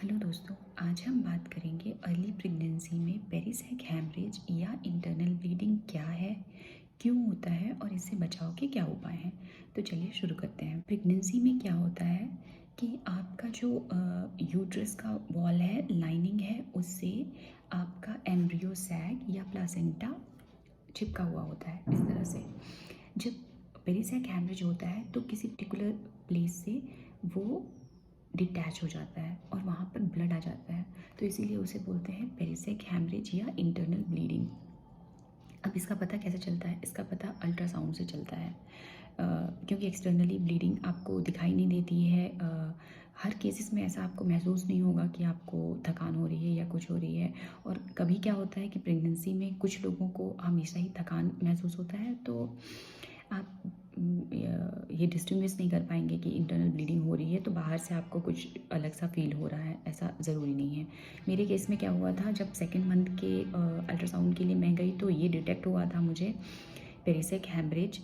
Hello दोस्तों, आज हम बात करेंगे अर्ली प्रेगनेंसी में पेरिसैक हैमरेज या इंटरनल ब्लीडिंग क्या है, क्यों होता है और इससे बचाव के क्या उपाय हैं। तो चलिए शुरू करते हैं। प्रेगनेंसी में क्या होता है कि आपका जो यूट्रस का वॉल है, लाइनिंग है, उससे आपका एम्ब्रियो सैग या प्लासेंटा चिपका हुआ होता है इस तरह से। जब पेरिसैक हैमरेज होता है तो किसी पर्टिकुलर प्लेस से वो डिटैच हो जाता है और वहाँ पर ब्लड आ जाता है, तो इसीलिए उसे बोलते हैं पेरिसैक हैमरेज या इंटरनल ब्लीडिंग। अब इसका पता कैसे चलता है? इसका पता अल्ट्रासाउंड से चलता है, क्योंकि एक्सटर्नली ब्लीडिंग आपको दिखाई नहीं देती है। हर केसेस में ऐसा आपको महसूस नहीं होगा कि आपको थकान हो रही है या कुछ हो रही है। और कभी क्या होता है कि प्रेगनेंसी में कुछ लोगों को हमेशा ही थकान महसूस होता है, तो आप ये डिस्टिंग्विश नहीं कर पाएंगे कि इंटरनल ब्लीडिंग हो रही है तो बाहर से आपको कुछ अलग सा फील हो रहा है, ऐसा ज़रूरी नहीं है। मेरे केस में क्या हुआ था, जब सेकेंड मंथ के अल्ट्रासाउंड के लिए मैं गई तो ये डिटेक्ट हुआ था मुझे पेरिसैक हैमरेज,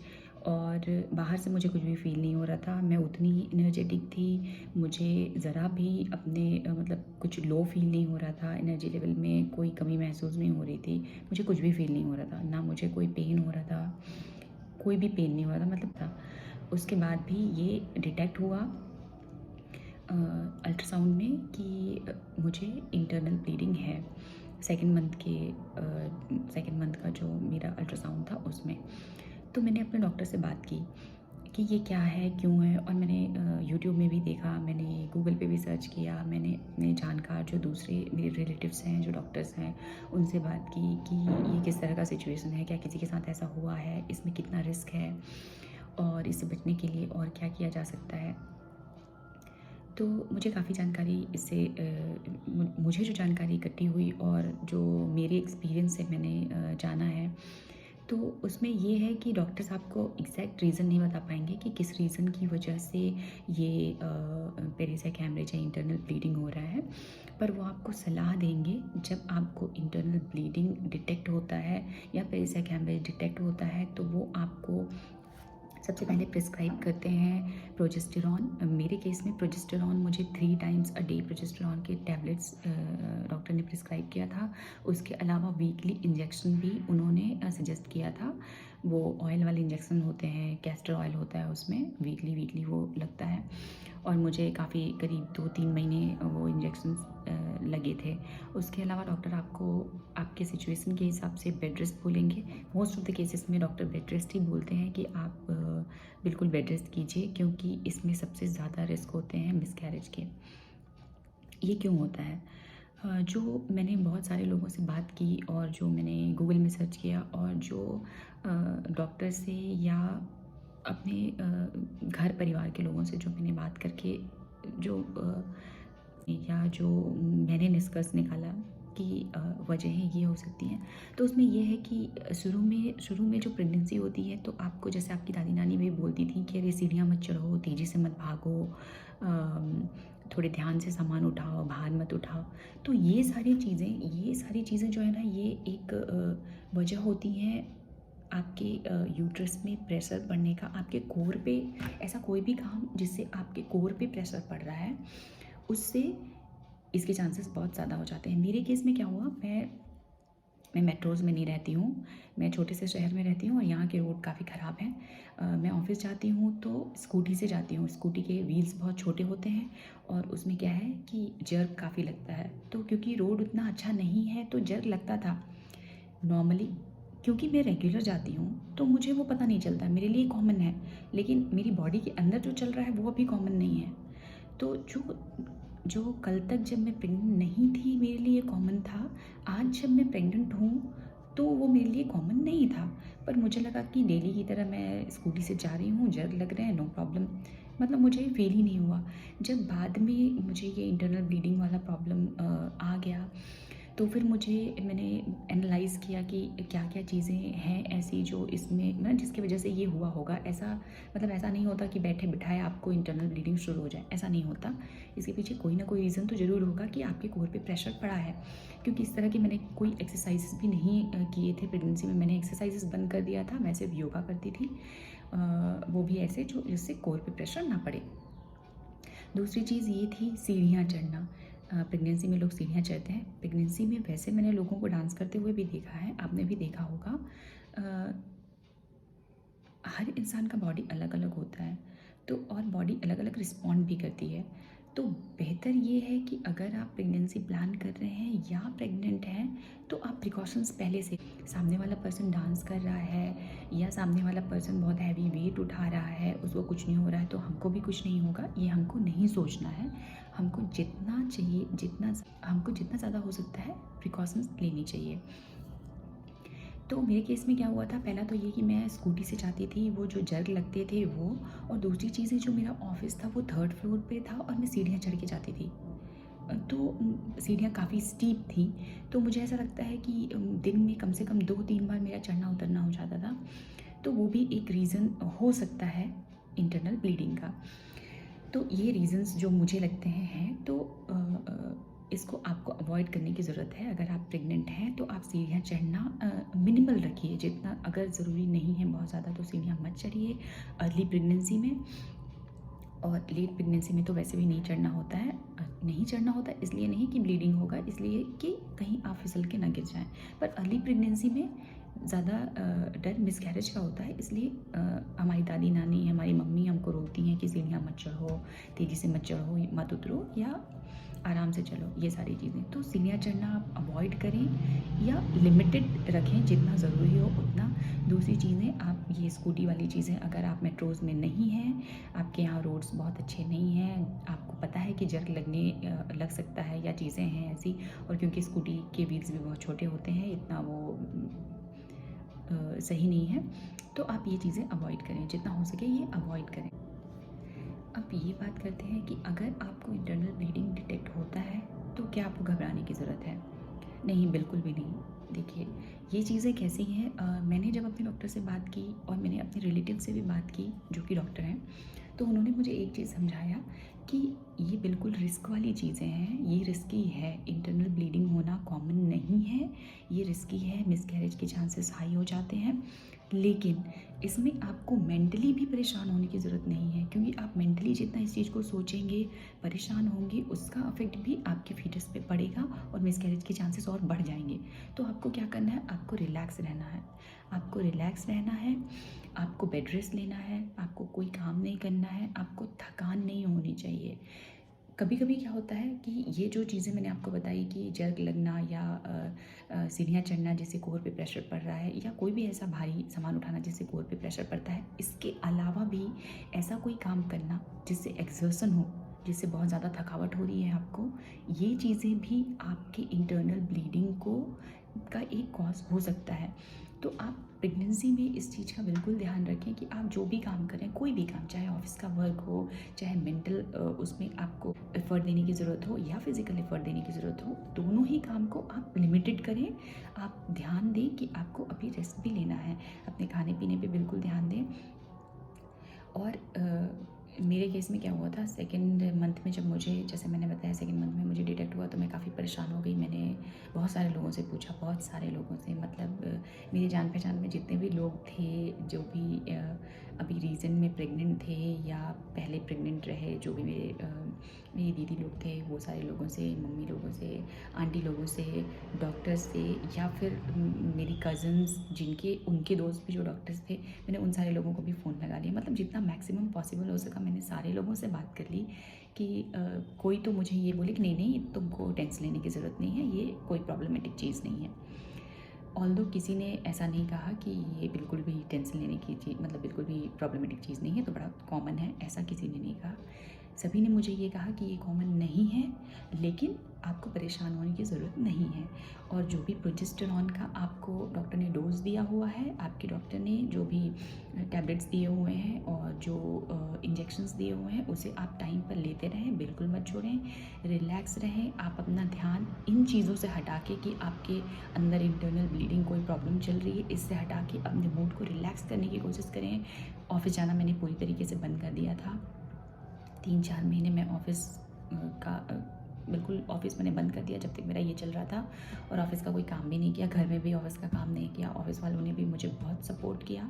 और बाहर से मुझे कुछ भी फील नहीं हो रहा था। मैं उतनी ही एनर्जेटिक थी, मुझे ज़रा भी अपने मतलब कुछ लो फील नहीं हो रहा था, एनर्जी लेवल में कोई कमी महसूस नहीं हो रही थी, मुझे कुछ भी फील नहीं हो रहा था, ना मुझे कोई पेन हो रहा था, कोई भी पेन नहीं हो रहा था मतलब था। उसके बाद भी ये डिटेक्ट हुआ अल्ट्रासाउंड में कि मुझे इंटरनल ब्लीडिंग है। सेकेंड मंथ का जो मेरा अल्ट्रासाउंड था उसमें, तो मैंने अपने डॉक्टर से बात की कि ये क्या है, क्यों है। और मैंने यूट्यूब में भी देखा, मैंने गूगल पे भी सर्च किया, मैंने अपने जानकार जो दूसरे मेरे रिलेटिव्स हैं जो डॉक्टर्स हैं उनसे बात की कि ये किस तरह का सिचुएशन है, क्या किसी के साथ ऐसा हुआ है, इसमें कितना रिस्क है और इससे बचने के लिए और क्या किया जा सकता है। तो मुझे काफ़ी जानकारी इससे मुझे जो जानकारी इकट्ठी हुई और जो मेरे एक्सपीरियंस से मैंने जाना है, तो उसमें ये है कि डॉक्टर्स आपको एग्जैक्ट रीज़न नहीं बता पाएंगे कि किस रीज़न की वजह से ये पेरिसैक हैमरेज या इंटरनल ब्लीडिंग हो रहा है, पर वो आपको सलाह देंगे जब आपको इंटरनल ब्लीडिंग डिटेक्ट होता है या पेरिसैक हैमरेज डिटेक्ट होता है, तो वो आपको सबसे पहले प्रिस्क्राइब करते हैं प्रोजेस्टेरॉन। मेरे केस में प्रोजेस्टेरॉन मुझे 3 टाइम्स अ डे प्रोजेस्टेरॉन के टैबलेट्स डॉक्टर ने प्रिस्क्राइब किया था। उसके अलावा वीकली इंजेक्शन भी उन्होंने सजेस्ट किया था। वो ऑयल वाले इंजेक्शन होते हैं, कैस्टर ऑयल होता है उसमें, वीकली वीकली वो लगता है। और मुझे काफ़ी करीब 2-3 महीने वो इंजेक्शंस लगे थे। उसके अलावा डॉक्टर आपको आपके सिचुएशन के हिसाब से बेड रेस्ट बोलेंगे। मोस्ट ऑफ द केसेस में डॉक्टर बेड रेस्ट ही बोलते हैं कि आप बिल्कुल बेड रेस्ट कीजिए, क्योंकि इसमें सबसे ज़्यादा रिस्क होते हैं मिसकैरेज के। ये क्यों होता है? जो मैंने बहुत सारे लोगों से बात की और जो मैंने गूगल में सर्च किया और जो डॉक्टर से या अपने घर परिवार के लोगों से जो मैंने बात करके जो या जो मैंने निष्कर्ष निकाला कि वजहें ये हो सकती हैं, तो उसमें ये है कि शुरू में जो प्रेगनेंसी होती है तो आपको, जैसे आपकी दादी नानी भी बोलती थी कि अरे सीढ़ियाँ मत चढ़ो, तेज़ी से मत भागो, थोड़े ध्यान से सामान उठाओ, भार मत उठाओ। तो ये सारी चीज़ें जो है ना, ये एक वजह होती हैं आपके यूट्रस में प्रेशर पड़ने का। आपके कोर पे ऐसा कोई भी काम जिससे आपके कोर पे प्रेशर पड़ रहा है, उससे इसके चांसेस बहुत ज़्यादा हो जाते हैं। मेरे केस में क्या हुआ, मैं मेट्रोज़ में नहीं रहती हूँ, मैं छोटे से शहर में रहती हूँ और यहाँ के रोड काफ़ी ख़राब हैं। मैं ऑफ़िस जाती हूँ तो स्कूटी से जाती हूँ। स्कूटी के व्हील्स बहुत छोटे होते हैं और उसमें क्या है कि जर्क काफ़ी लगता है, तो क्योंकि रोड उतना अच्छा नहीं है तो जर्क लगता था नॉर्मली। क्योंकि मैं रेगुलर जाती हूँ तो मुझे वो पता नहीं चलता, मेरे लिए कॉमन है, लेकिन मेरी बॉडी के अंदर जो चल रहा है वो अभी कॉमन नहीं है। तो जो जो कल तक जब मैं प्रेग्नेंट नहीं थी मेरे लिए कॉमन था, आज जब मैं प्रेग्नेंट हूँ तो वो मेरे लिए कॉमन नहीं था। पर मुझे लगा कि डेली की तरह मैं स्कूटी से जा रही हूँ, जर्क लग रहे हैं, नो प्रॉब्लम, मतलब मुझे फील ही नहीं हुआ। जब बाद में मुझे ये इंटरनल ब्लीडिंग वाला प्रॉब्लम आ गया, तो फिर मैंने एनालाइज़ किया कि क्या-क्या चीज़ें हैं ऐसी जो इसमें ना जिसकी वजह से ये हुआ होगा। ऐसा नहीं होता कि बैठे-बिठाए आपको इंटरनल ब्लीडिंग शुरू हो जाए, ऐसा नहीं होता। इसके पीछे कोई ना कोई रीज़न तो ज़रूर होगा कि आपके कोर पे प्रेशर पड़ा है। क्योंकि इस तरह की मैंने कोई एक्सरसाइज़ेज़ भी नहीं किए थे प्रेगनेंसी में, मैंने एक्सरसाइज़ेज़ बंद कर दिया था, मैं सिर्फ योगा करती थी। वो भी ऐसे जो जिससे कोर पे प्रेशर ना पड़े। दूसरी चीज़ ये थी सीढ़ियाँ चढ़ना। प्रेगनेंसी में लोग सीढ़ियाँ चढ़ते हैं। प्रेगनेंसी में वैसे मैंने लोगों को डांस करते हुए भी देखा है, आपने भी देखा होगा। अ, हर इंसान का बॉडी अलग अलग होता है, तो और बॉडी अलग अलग रिस्पॉन्ड भी करती है। तो बेहतर ये है कि अगर आप प्रेगनेंसी प्लान कर रहे हैं या प्रेग्नेंट हैं, तो आप प्रिकॉशंस पहले से, सामने वाला पर्सन डांस कर रहा है या सामने वाला पर्सन बहुत हैवी वेट उठा रहा है, उसको कुछ नहीं हो रहा है तो हमको भी कुछ नहीं होगा, ये हमको नहीं सोचना है। हमको जितना चाहिए, हमको जितना ज़्यादा हो सकता है प्रिकॉशंस लेनी चाहिए। तो मेरे केस में क्या हुआ था, पहला तो ये कि मैं स्कूटी से जाती थी, वो जो जर्क लगते थे वो, और दूसरी चीज़ है जो मेरा ऑफिस था वो 3rd फ्लोर पे था और मैं सीढ़ियाँ चढ़ के जाती थी। तो सीढ़ियाँ काफ़ी स्टीप थी, तो मुझे ऐसा लगता है कि दिन में कम से कम 2-3 बार मेरा चढ़ना उतरना हो जाता था। तो वो भी एक रीज़न हो सकता है इंटरनल ब्लीडिंग का। तो ये रीज़न्स जो मुझे लगते हैं, तो इसको आपको अवॉइड करने की ज़रूरत है। अगर आप प्रेग्नेंट हैं तो आप सीढ़ियाँ चढ़ना मिनिमल रखिए, जितना, अगर ज़रूरी नहीं है बहुत ज़्यादा तो सीढ़ियाँ मत चढ़िए अर्ली प्रेगनेंसी में। और लेट प्रेगनेंसी में तो वैसे भी नहीं चढ़ना होता है। नहीं चढ़ना होता इसलिए नहीं कि ब्लीडिंग होगा, इसलिए कि कहीं आप फिसल के ना गिर जाएँ। पर अर्ली प्रेगनेंसी में ज़्यादा डर मिसकैरेज का होता है, इसलिए हमारी दादी नानी, हमारी मम्मी हमको रोकती हैं कि सीढ़ियाँ मत चढ़ो, तेज़ी से मत चढ़ो, मत उतरो, या आराम से चलो, ये सारी चीज़ें। तो सीढ़ियाँ चढ़ना आप अवॉइड करें या लिमिटेड रखें, जितना ज़रूरी हो उतना। दूसरी चीज़ें, आप ये स्कूटी वाली चीज़ें, अगर आप मेट्रोज़ में नहीं हैं, आपके यहाँ रोड्स बहुत अच्छे नहीं हैं, आपको पता है कि जर्क लग सकता है या चीज़ें हैं ऐसी, और क्योंकि स्कूटी के व्हील्स भी बहुत छोटे होते हैं, इतना वो सही नहीं है, तो आप ये चीज़ें अवॉइड करें, जितना हो सके ये अवॉइड करें। अब ये बात करते हैं कि अगर आपको इंटरनल ब्लीडिंग डिटेक्ट होता है तो क्या आपको घबराने की ज़रूरत है? नहीं, बिल्कुल भी नहीं। देखिए, ये चीज़ें कैसी हैं, मैंने जब अपने डॉक्टर से बात की और मैंने अपने रिलेटिव से भी बात की जो कि डॉक्टर हैं, तो उन्होंने मुझे एक चीज़ समझाया कि ये बिल्कुल रिस्क वाली चीज़ें हैं, ये रिस्की है, इंटरनल ब्लीडिंग होना कॉमन नहीं है, ये रिस्की है, मिसकैरेज के चांसेस हाई हो जाते हैं। लेकिन इसमें आपको मेंटली भी परेशान होने की ज़रूरत नहीं है, क्योंकि आप मेंटली जितना इस चीज़ को सोचेंगे, परेशान होंगे, उसका इफ़ेक्ट भी आपके फीटस पे पड़ेगा और मिसकैरेज के चांसेस और बढ़ जाएंगे। तो आपको क्या करना है, आपको रिलैक्स रहना है, आपको रिलैक्स रहना है, आपको बेड रेस्ट लेना है, आपको कोई काम नहीं करना है, आपको थकान नहीं होनी चाहिए। कभी कभी क्या होता है कि ये जो चीज़ें मैंने आपको बताई कि जर्क लगना या सीढ़ियाँ चढ़ना जिससे कोर पे प्रेशर पड़ रहा है, या कोई भी ऐसा भारी सामान उठाना जिससे कोर पे प्रेशर पड़ता है, इसके अलावा भी ऐसा कोई काम करना जिससे एक्सर्शन हो, जिससे बहुत ज़्यादा थकावट हो रही है आपको, ये चीज़ें भी आपके इंटरनल ब्लीडिंग को का एक कॉज हो सकता है। तो आप प्रेगनेंसी में इस चीज़ का बिल्कुल ध्यान रखें कि आप जो भी काम करें, कोई भी काम, चाहे ऑफिस का वर्क हो, चाहे मेंटल उसमें आपको एफ़र्ट देने की ज़रूरत हो या फिज़िकल एफ़र्ट देने की ज़रूरत हो, दोनों ही काम को आप लिमिटेड करें। आप ध्यान दें कि आपको अभी रेस्ट भी लेना है, अपने खाने पीने पे बिल्कुल ध्यान दें। और मेरे केस में क्या हुआ था, सेकंड मंथ में जब मुझे, जैसे मैंने बताया, सेकंड मंथ में मुझे डिटेक्ट हुआ तो मैं काफ़ी परेशान हो गई। मैंने बहुत सारे लोगों से पूछा, बहुत सारे लोगों से, मतलब मेरी जान पहचान में जितने भी लोग थे, जो भी अभी रीसेंट में प्रेग्नेंट थे या पहले प्रेग्नेंट रहे, जो भी मेरी दीदी लोग थे, वो सारे लोगों से, मम्मी लोगों से, आंटी लोगों से, डॉक्टर्स से, या फिर मेरी कज़न्स जिनके, उनके दोस्त भी जो डॉक्टर्स थे, मैंने उन सारे लोगों को भी फ़ोन लगा लिया। मतलब जितना मैक्सिमम पॉसिबल हो सका मैंने सारे लोगों से बात कर ली कि कोई तो मुझे ये बोले कि नहीं नहीं, तुमको टेंशन लेने की ज़रूरत नहीं है, ये कोई प्रॉब्लमेटिक चीज़ नहीं है। ऑल्दो किसी ने ऐसा नहीं कहा कि ये बिल्कुल भी टेंशन लेने की चीज़, मतलब बिल्कुल भी प्रॉब्लमेटिक चीज़ नहीं है, तो बड़ा कॉमन है, ऐसा किसी ने नहीं कहा। सभी ने मुझे ये कहा कि ये कॉमन नहीं है, लेकिन आपको परेशान होने की ज़रूरत नहीं है। और जो भी प्रोजेस्टेरॉन का आपको डॉक्टर ने डोज़ दिया हुआ है, आपके डॉक्टर ने जो भी टैबलेट्स दिए हुए हैं और जो इंजेक्शंस दिए हुए हैं, उसे आप टाइम पर लेते रहें, बिल्कुल मत छोड़ें, रिलैक्स रहें। आप अपना ध्यान इन चीज़ों से हटा के कि आपके अंदर इंटरनल ब्लीडिंग कोई प्रॉब्लम चल रही है, इससे हटा के अपने मूड को रिलैक्स करने की कोशिश करें। ऑफिस जाना मैंने पूरी तरीके से बंद कर दिया था। 3-4 महीने मैं ऑफिस का बिल्कुल ऑफिस मैंने बंद कर दिया जब तक मेरा ये चल रहा था, और ऑफिस का कोई काम भी नहीं किया, घर में भी ऑफिस का काम नहीं किया। ऑफिस वालों ने भी मुझे बहुत सपोर्ट किया,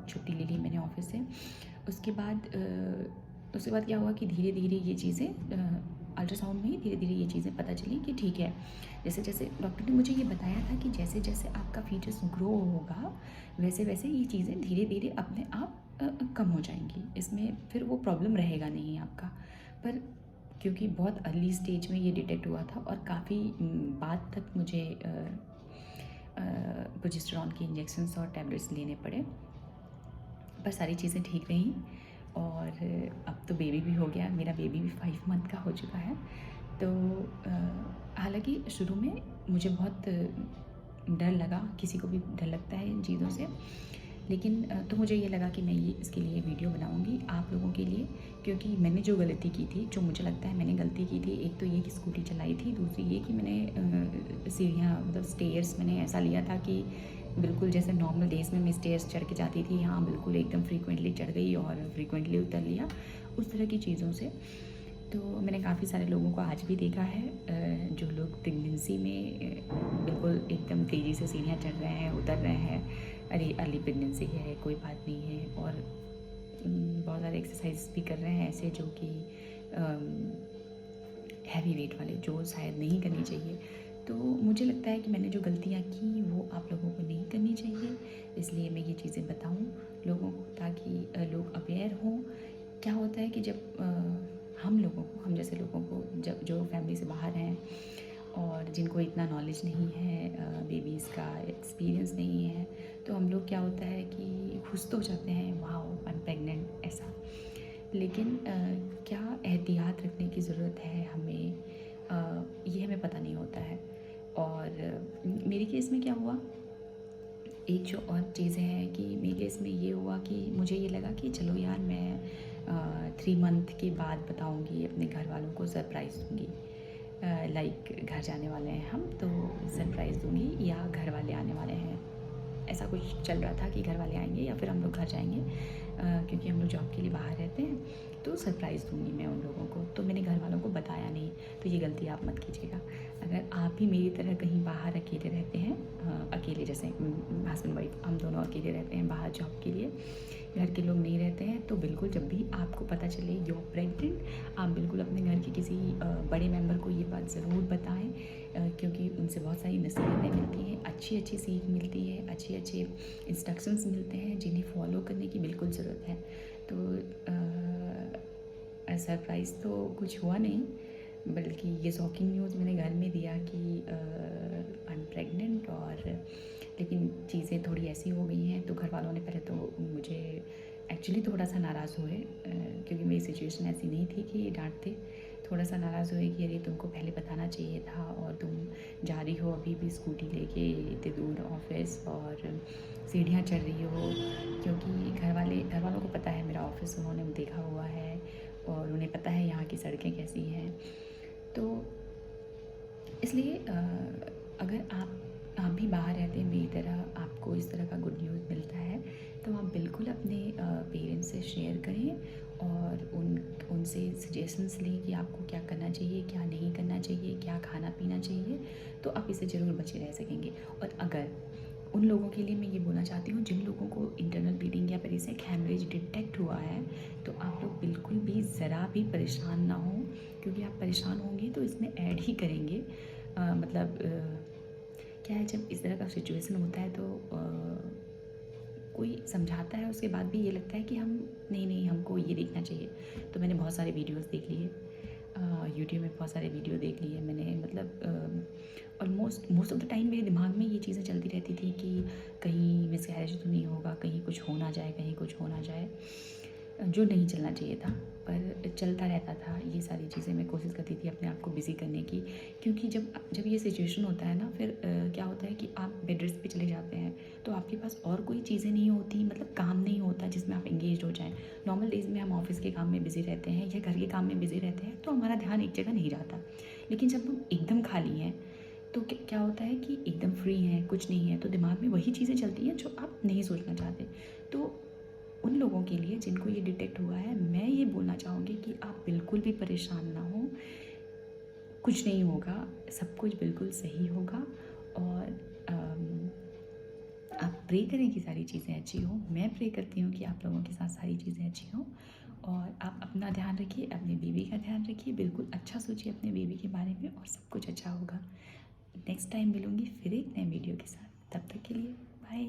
छुट्टी ले ली मैंने ऑफिस से। उसके बाद क्या हुआ कि धीरे धीरे ये चीज़ें अल्ट्रासाउंड में ही धीरे-धीरे ये चीज़ें पता चली कि ठीक है। जैसे-जैसे डॉक्टर ने मुझे ये बताया था कि जैसे-जैसे आपका फ़ीटस ग्रो होगा, वैसे-वैसे ये चीज़ें धीरे-धीरे अपने आप कम हो जाएँगी। इसमें फिर वो प्रॉब्लम रहेगा नहीं आपका। पर क्योंकि बहुत अर्ली स्टेज में ये डिटेक्ट हुआ था और काफ़ी बाद तक मुझे प्रोजेस्टेरॉन के इंजेक्शंस और टैबलेट्स लेने पड़े, पर सारी चीज़ें ठीक रहीं और अब तो बेबी भी हो गया। मेरा बेबी भी 5 मंथ का हो चुका है। तो हालाँकि शुरू में मुझे बहुत डर लगा, किसी को भी डर लगता है इन चीज़ों से। लेकिन तो मुझे ये लगा कि मैं ये इसके लिए वीडियो बनाऊँगी आप लोगों के लिए, क्योंकि मैंने जो गलती की थी, जो मुझे लगता है मैंने गलती की थी, एक तो ये कि स्कूटी चलाई थी, दूसरी ये कि मैंने सीढ़ियाँ मतलब स्टेयर्स मैंने ऐसा लिया था कि बिल्कुल जैसे नॉर्मल डेज़ में मैं स्टेयर्स चढ़ के जाती थी, यहाँ बिल्कुल एकदम फ्रीक्वेंटली चढ़ गई और फ्रीक्वेंटली उतर लिया, उस तरह की चीज़ों से। तो मैंने काफ़ी सारे लोगों को आज भी देखा है जो लोग प्रेगनेंसी में बिल्कुल एकदम तेज़ी से सीढ़ियाँ चढ़ रहे हैं, उतर रहे हैं, अरे अर्ली प्रेगनेंसी है, कोई बात नहीं है, और बहुत सारे एक्सरसाइज भी कर रहे हैं ऐसे जो कि हैवी वेट वाले, जो शायद नहीं करनी चाहिए। तो मुझे लगता है कि मैंने जो गलतियाँ की वो आप लोगों को नहीं करनी चाहिए, इसलिए मैं ये चीज़ें बताऊँ लोगों को, ताकि लोग अवेयर हों। क्या होता है कि जब हम लोगों को, हम जैसे लोगों को, जब जो फैमिली से बाहर हैं और जिनको इतना नॉलेज नहीं है, बेबीज़ का एक्सपीरियंस नहीं है, तो हम लोग क्या होता है कि खुश तो हो जाते हैं, वाओ आई एम प्रेग्नेंट ऐसा। लेकिन क्या एहतियात रखने की ज़रूरत है हमें, ये हमें पता नहीं होता है। और मेरे केस में क्या हुआ, एक जो और चीज़ें हैं कि मेरे केस में ये हुआ कि मुझे ये लगा कि चलो यार मैं 3 मंथ के बाद बताऊँगी अपने घर वालों को, सरप्राइज़ दूँगी। लाइक घर जाने वाले हैं हम, तो सरप्राइज़ दूँगी या घर वाले आने वाले हैं, ऐसा कुछ चल रहा था कि घर वाले आएंगे या फिर हम लोग घर जाएंगे, क्योंकि हम लोग जॉब के लिए बाहर रहते हैं, तो सरप्राइज़ दूँगी मैं उन लोगों को। तो मैंने घर वालों को बताया नहीं, तो ये गलती आप मत कीजिएगा। अगर आप भी मेरी तरह कहीं बाहर अकेले रहते हैं, अकेले जैसे हस्बैंड वाइफ हम दोनों अकेले रहते हैं बाहर जॉब के लिए, घर के लोग नहीं रहते हैं, तो बिल्कुल जब भी आपको पता चले यू आर प्रेग्नेंट, आप बिल्कुल अपने घर के किसी बड़े मेंबर को ये बात ज़रूर बताएं, क्योंकि उनसे बहुत सारी नसीहतें मिलती हैं, अच्छी अच्छी सीख मिलती है, अच्छे अच्छे इंस्ट्रक्शंस मिलते हैं जिन्हें फॉलो करने की बिल्कुल ज़रूरत है। तो सरप्राइज़ तो कुछ हुआ नहीं, बल्कि ये शॉकिंग न्यूज़ मैंने घर में दिया कि आई एम प्रेग्नेंट, और लेकिन चीज़ें थोड़ी ऐसी हो गई हैं, तो घर वालों ने पहले तो मुझे एक्चुअली थोड़ा सा नाराज़ हुए, क्योंकि मेरी सिचुएशन ऐसी नहीं थी कि डांटते, थोड़ा सा नाराज़ हुए कि अरे तुमको पहले बताना चाहिए था, और तुम जा रही हो अभी भी स्कूटी लेके इतने दूर ऑफिस, और सीढ़ियाँ चढ़ रही हो, क्योंकि घर वालों को पता है मेरा ऑफिस, उन्होंने देखा हुआ है और उन्हें पता है यहाँ की सड़कें कैसी हैं। तो इसलिए अगर आप भी बाहर रहते हैं मेरी तरह, आपको इस तरह का गुड न्यूज़ मिलता है, तो आप बिल्कुल अपने पेरेंट्स से शेयर करें और उनसे सजेशंस लें कि आपको क्या करना चाहिए, क्या नहीं करना चाहिए, क्या खाना पीना चाहिए, तो आप इससे ज़रूर बचे रह सकेंगे। और अगर उन लोगों के लिए मैं ये बोलना चाहती हूँ जिन लोगों को इंटरनल ब्लीडिंग या पेरिसेक हैमरेज डिटेक्ट हुआ है, तो आप लोग बिल्कुल भी ज़रा भी परेशान ना हो, क्योंकि आप परेशान होंगे तो इसमें ऐड ही करेंगे। मतलब क्या है, जब इस तरह का सिचुएशन होता है तो कोई समझाता है, उसके बाद भी ये लगता है कि हम नहीं हमको ये देखना चाहिए। तो मैंने बहुत सारे वीडियोस देख लिए, यूट्यूब में बहुत सारे वीडियो देख लिए मैंने, मतलब almost most of the time मेरे दिमाग में ये चीज़ें चलती रहती थी कि कहीं मिसकैरेज तो नहीं होगा, कहीं कुछ हो ना जाए, कहीं कुछ हो ना जाए, जो नहीं चलना चाहिए था, पर चलता रहता था। ये सारी चीज़ें मैं कोशिश करती थी अपने आप को बिज़ी करने की, क्योंकि जब ये सिचुएशन होता है ना, फिर क्या होता है कि आप बेड रेस्ट पे चले जाते हैं, तो आपके पास और कोई चीज़ें नहीं होती, मतलब काम नहीं होता जिसमें आप एंगेज हो जाएँ। नॉर्मल डेज़ में हम ऑफिस के काम में बिज़ी रहते हैं या घर के काम में बिज़ी रहते हैं, तो हमारा ध्यान एक जगह नहीं जाता। लेकिन जब हम एकदम खाली हैं, तो क्या होता है कि एकदम फ्री हैं, कुछ नहीं है, तो दिमाग में वही चीज़ें चलती हैं जो आप नहीं सोचना चाहते। तो उन लोगों के लिए जिनको ये डिटेक्ट हुआ है, मैं ये बोलना चाहूँगी कि आप बिल्कुल भी परेशान ना हो, कुछ नहीं होगा, सब कुछ बिल्कुल सही होगा। और आप प्रे करें कि सारी चीज़ें अच्छी हों। मैं प्रे करती हूँ कि आप लोगों के साथ सारी चीज़ें अच्छी हों, और आप अपना ध्यान रखिए, अपने बेबी का ध्यान रखिए, बिल्कुल अच्छा सोचिए अपने बेबी के बारे में और सब कुछ अच्छा होगा। नेक्स्ट टाइम मिलूँगी फिर एक नए वीडियो के साथ, तब तक के लिए बाय।